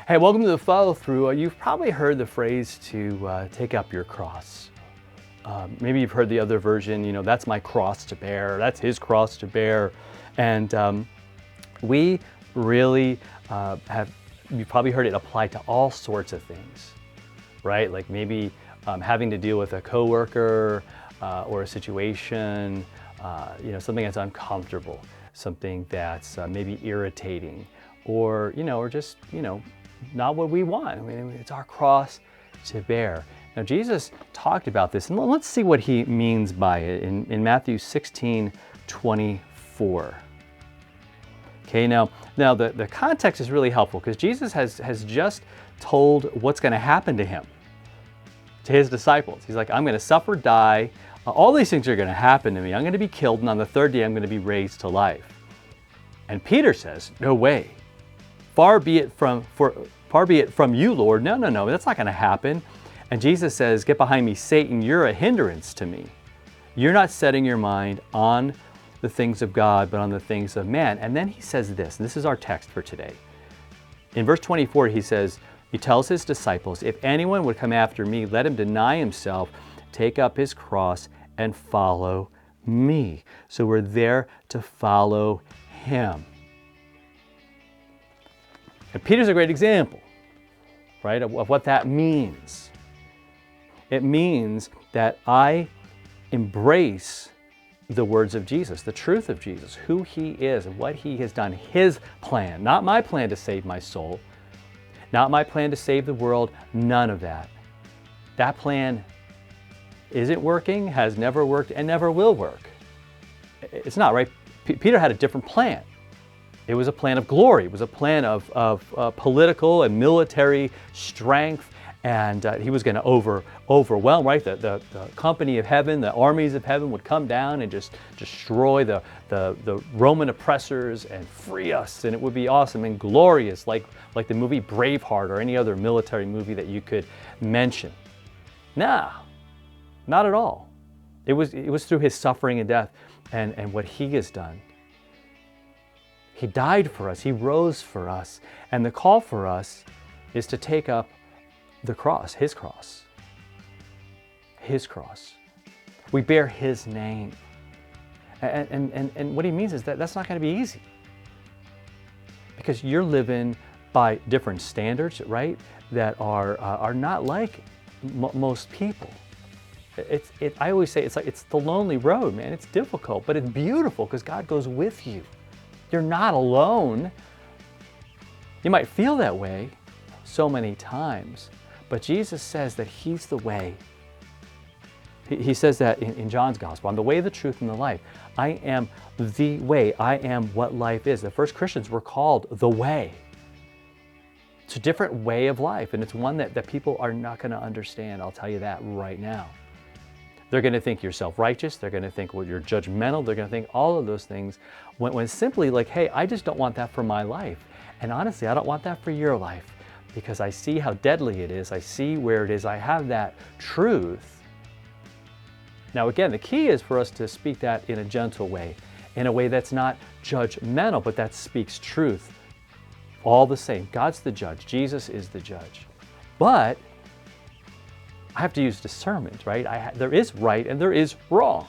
Hey, welcome to the follow through. You've probably heard the phrase to take up your cross. Maybe you've heard the other version, that's my cross to bear, that's his cross to bear. And we really you've probably heard it applied to all sorts of things, right? Like maybe having to deal with a coworker or a situation, something that's uncomfortable, something that's maybe irritating, or just not what we want. I mean, it's our cross to bear. Now, Jesus talked about this, and let's see what he means by it in Matthew 16:24. Okay, now the context is really helpful because Jesus has just told what's going to happen to him, to his disciples. He's like, I'm going to suffer, die. All these things are going to happen to me. I'm going to be killed, and on the third day, I'm going to be raised to life. And Peter says, no way. Far be it from you, Lord. No, that's not going to happen. And Jesus says, get behind me, Satan. You're a hindrance to me. You're not setting your mind on the things of God, but on the things of man. And then he says this, and this is our text for today. In verse 24, he tells his disciples, if anyone would come after me, let him deny himself, take up his cross, and follow me. So we're there to follow him. And Peter's a great example, right, of what that means. It means that I embrace the words of Jesus, the truth of Jesus, who he is and what he has done, his plan, not my plan to save my soul, not my plan to save the world, none of that. That plan isn't working, has never worked, and never will work. It's not, right? Peter had a different plan. It was a plan of glory. It was a plan of political and military strength, and he was going to overwhelm, right? The company of heaven, the armies of heaven would come down and just destroy the Roman oppressors and free us, and it would be awesome and glorious, like the movie Braveheart or any other military movie that you could mention. Nah, not at all. It was through his suffering and death and what he has done. He died for us. He rose for us. And the call for us is to take up the cross, his cross. His cross. We bear his name. And what he means is that that's not going to be easy. Because you're living by different standards, right, that are not like most people. I always say it's the lonely road, man. It's difficult, but it's beautiful because God goes with you. You're not alone. You might feel that way so many times, but Jesus says that he's the way. He says that in John's gospel, I'm the way, the truth, and the life. I am the way. I am what life is. The first Christians were called the way. It's a different way of life, and it's one that people are not going to understand. I'll tell you that right now. They're going to think you're self-righteous. They're going to think, well, you're judgmental. They're going to think all of those things when simply like, hey, I just don't want that for my life. And honestly, I don't want that for your life because I see how deadly it is. I see where it is. I have that truth. Now, again, the key is for us to speak that in a gentle way, in a way that's not judgmental, but that speaks truth. All the same, God's the judge. Jesus is the judge. But I have to use discernment, right? There is right and there is wrong.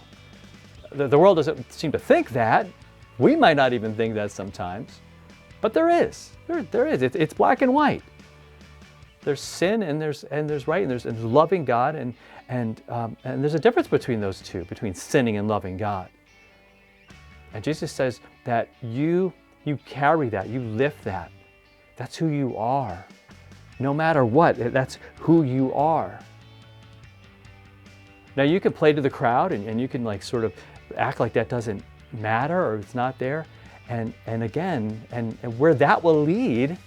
The world doesn't seem to think that. We might not even think that sometimes, but there is. There is. It's black and white. There's sin and there's right and there's loving God and there's a difference between those two, between sinning and loving God. And Jesus says that you carry that, you lift that. That's who you are. No matter what, that's who you are. Now you can play to the crowd and you can like sort of act like that doesn't matter or it's not there. And again, and where that will lead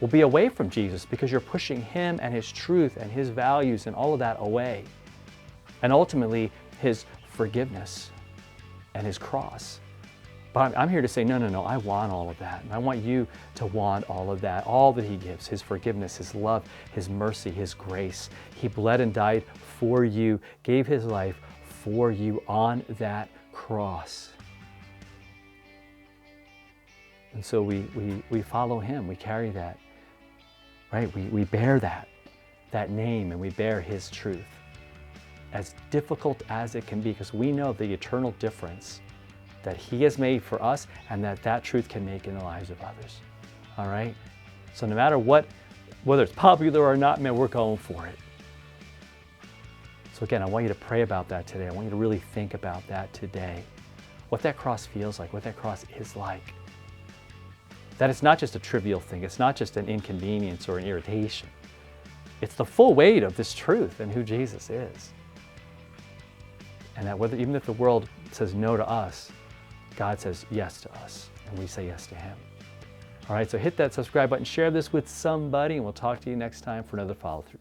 will be away from Jesus because you're pushing him and his truth and his values and all of that away. And ultimately his forgiveness and his cross. But I'm here to say, no, I want all of that. And I want you to want all of that, all that he gives, his forgiveness, his love, his mercy, his grace. He bled and died for you, gave his life for you on that cross. And so we follow him, we carry that. right? We bear that name, and we bear his truth. As difficult as it can be, because we know the eternal difference that he has made for us and that truth can make in the lives of others. All right? So no matter what, whether it's popular or not, man, we're going for it. So again, I want you to pray about that today. I want you to really think about that today. What that cross feels like, what that cross is like. That it's not just a trivial thing. It's not just an inconvenience or an irritation. It's the full weight of this truth and who Jesus is. And that even if the world says no to us, God says yes to us, and we say yes to him. All right, so hit that subscribe button, share this with somebody, and we'll talk to you next time for another follow-through.